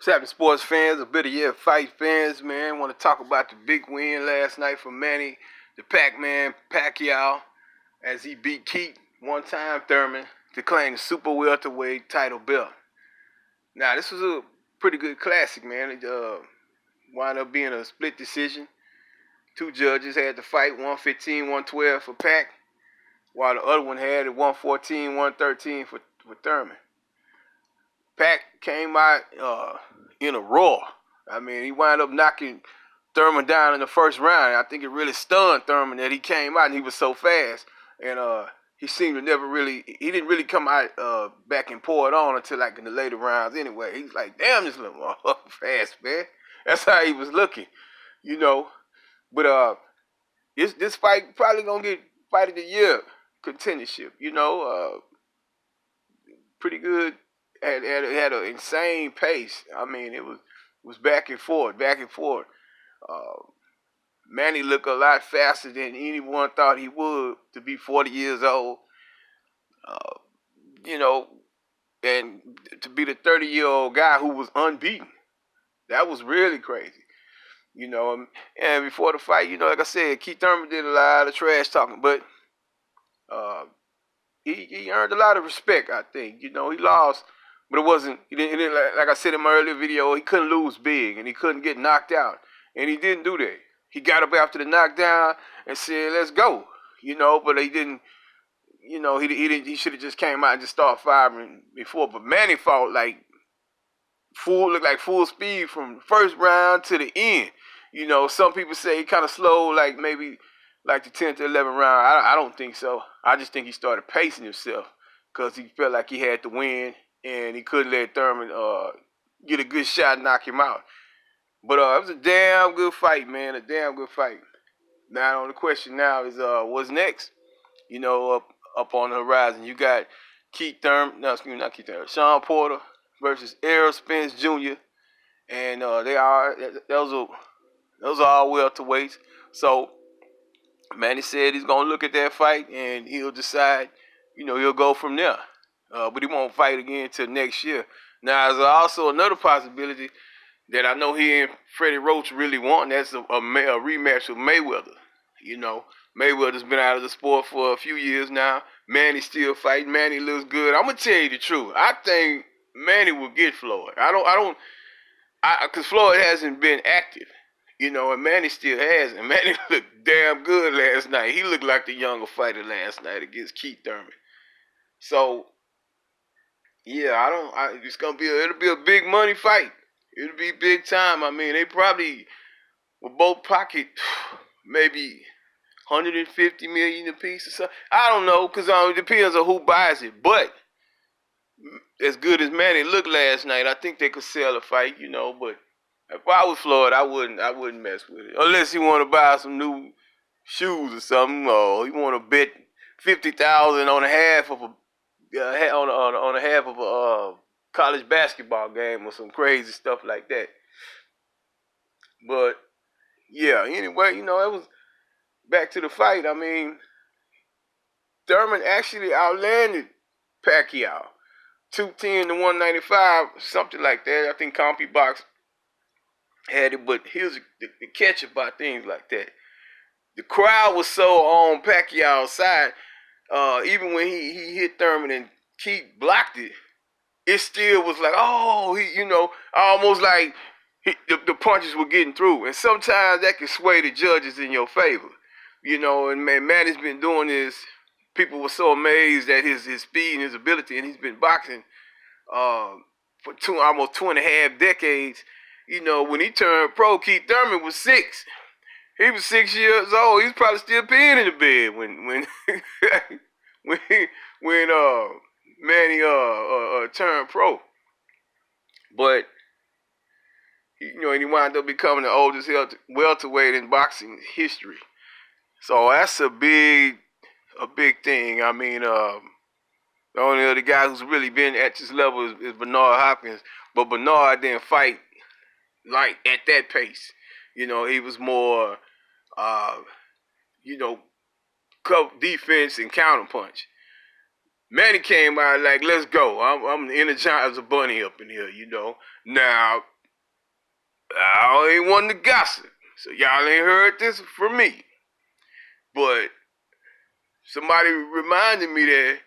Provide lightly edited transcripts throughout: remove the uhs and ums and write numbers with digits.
What's happening, sports fans? A bit of yeah, fight fans, man. Want to talk about the big win last night for Manny, the Pac-Man Pacquiao, as he beat Keith one-time Thurman to claim the super welterweight title belt. Now, this was a pretty good classic, man. It wound up being a split decision. Two judges had the fight, 115, 112 for Pac, while the other one had it 114, 113 for Thurman. Pac came out in a roar. I mean, he wound up knocking Thurman down in the first round. I think it really stunned Thurman that he came out and he was so fast. And he seemed to he didn't really come out back and pour it on until like in the later rounds anyway. He's like, damn, this little motherfucker fast, man. That's how he was looking, you know. But this fight probably going to get fight of the year contendership, you know. Pretty good. Had an insane pace. I mean, it was back and forth, back and forth. Manny looked a lot faster than anyone thought he would to be 40 years old. You know, and to be the 30-year-old guy who was unbeaten. That was really crazy. You know, and before the fight, you know, like I said, Keith Thurman did a lot of trash talking, but he earned a lot of respect, I think. You know, he lost. But it wasn't, he didn't, like I said in my earlier video, he couldn't lose big and he couldn't get knocked out. And he didn't do that. He got up after the knockdown and said, let's go. You know, but he didn't, you know, he should have just came out and just started firing before. But Manny fought looked like full speed from the first round to the end. You know, some people say he kind of slowed, like maybe like the 10th to 11th round. I don't think so. I just think he started pacing himself because he felt like he had to win. And he couldn't let Thurman get a good shot and knock him out. But it was a damn good fight, man. A damn good fight. Now, the question now is what's next? You know, up on the horizon. You got Sean Porter versus Errol Spence Jr. And those are all welterweights. So, Manny said he's going to look at that fight and he'll decide, you know, he'll go from there. But he won't fight again until next year. Now, there's also another possibility that I know he and Freddie Roach really want. That's a rematch with Mayweather. You know, Mayweather's been out of the sport for a few years now. Manny's still fighting. Manny looks good. I'm gonna tell you the truth. I think Manny will get Floyd. Because Floyd hasn't been active. You know, and Manny still has. And Manny looked damn good last night. He looked like the younger fighter last night against Keith Thurman. So. Yeah, it'll be a big money fight. It'll be big time. I mean, they probably will both pocket maybe 150 million apiece or something. I don't know, because it depends on who buys it. But as good as Manny looked last night, I think they could sell a fight, you know. But if I was Floyd, I wouldn't mess with it. Unless he want to buy some new shoes or something, or he want to bet 50,000 on a half of a on a half of a college basketball game or some crazy stuff like that. But yeah, anyway, you know, it was back to the fight. I mean, Thurman actually outlanded Pacquiao, 210 to 195, something like that. I think CompuBox had it, but here's the catch about things like that. The crowd was so on Pacquiao's side. Even when he hit Thurman and Keith blocked it, it still was like, almost like the punches were getting through. And sometimes that can sway the judges in your favor. You know, and Manny's been doing this. People were so amazed at his speed and his ability, and he's been boxing for almost 2.5 decades. You know, when he turned pro, Keith Thurman was 6. He was 6 years old. He was probably still peeing in the bed when Manny turned pro. But and he wound up becoming the oldest welterweight in boxing history. So that's a big thing. I mean, the only other guy who's really been at this level is Bernard Hopkins. But Bernard didn't fight like at that pace. You know, he was more defense and counterpunch. Manny came out like, let's go. I'm the Energizer Bunny up in here, you know. Now, I ain't one to gossip, so y'all ain't heard this from me. But somebody reminded me that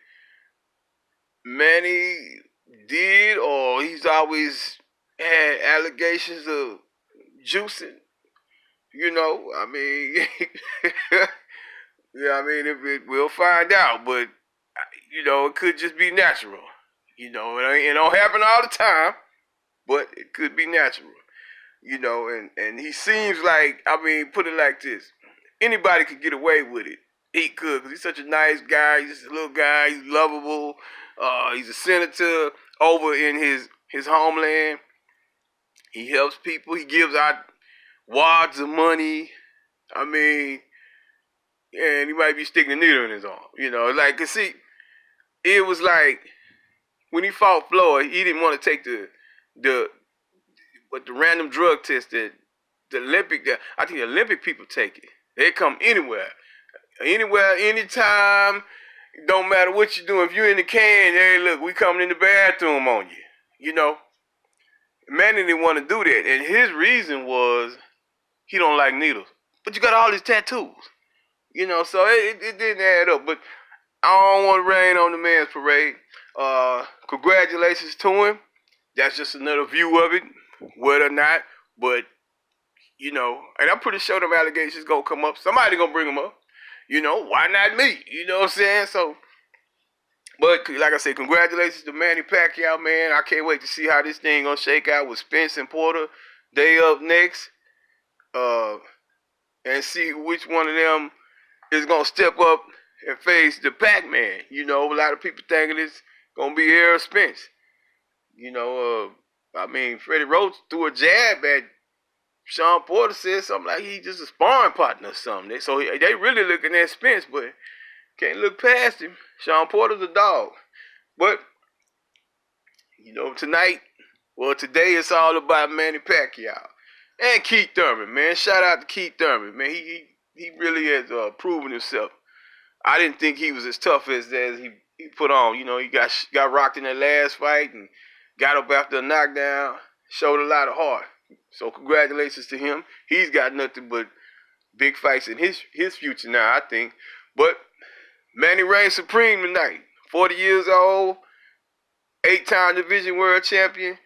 Manny did, or he's always had allegations of juicing. You know, I mean, yeah, I mean, if it, we'll find out, but you know, it could just be natural. You know, it don't happen all the time, but it could be natural. You know, and he seems like, I mean, put it like this: anybody could get away with it. He could, because he's such a nice guy. He's just a little guy. He's lovable. He's a senator over in his homeland. He helps people. He gives out wads of money. I mean, and he might be sticking a needle in his arm. You know, like, cause see, it was like when he fought Floyd, he didn't want to take the the random drug test that the Olympic. I think the Olympic people take it. They come anywhere, anytime. Don't matter what you're doing. If you're in the can, hey, look, we coming in the bathroom on you. You know, Manny didn't want to do that, and his reason was he don't like needles. But you got all these tattoos. You know, so it didn't add up. But I don't want to rain on the man's parade. Congratulations to him. That's just another view of it, whether or not. But, you know, and I'm pretty sure them allegations gonna come up. Somebody gonna bring them up. You know, why not me? You know what I'm saying? So, but like I said, congratulations to Manny Pacquiao, man. I can't wait to see how this thing gonna shake out with Spence and Porter. They up next. And see which one of them is gonna step up and face the Pac-Man. You know, a lot of people thinking it's gonna be Errol Spence. You know, I mean, Freddie Roach threw a jab at Sean Porter, said something like he just a sparring partner or something. So they really looking at Spence, but can't look past him. Sean Porter's a dog. But, you know, today it's all about Manny Pacquiao. And Keith Thurman, man. Shout out to Keith Thurman, man. He really has proven himself. I didn't think he was as tough as he put on. You know, he got rocked in that last fight and got up after a knockdown. Showed a lot of heart. So congratulations to him. He's got nothing but big fights in his future now, I think. But Manny reigns supreme tonight. 40 years old, 8-time division world champion,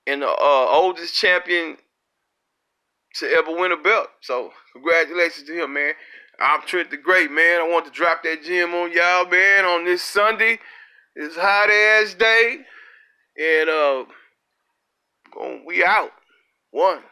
and the oldest champion to ever win a belt. So congratulations to him, man. I'm Trent the Great, man. I want to drop that gem on y'all, man, on this Sunday. This hot ass day. And we out. One.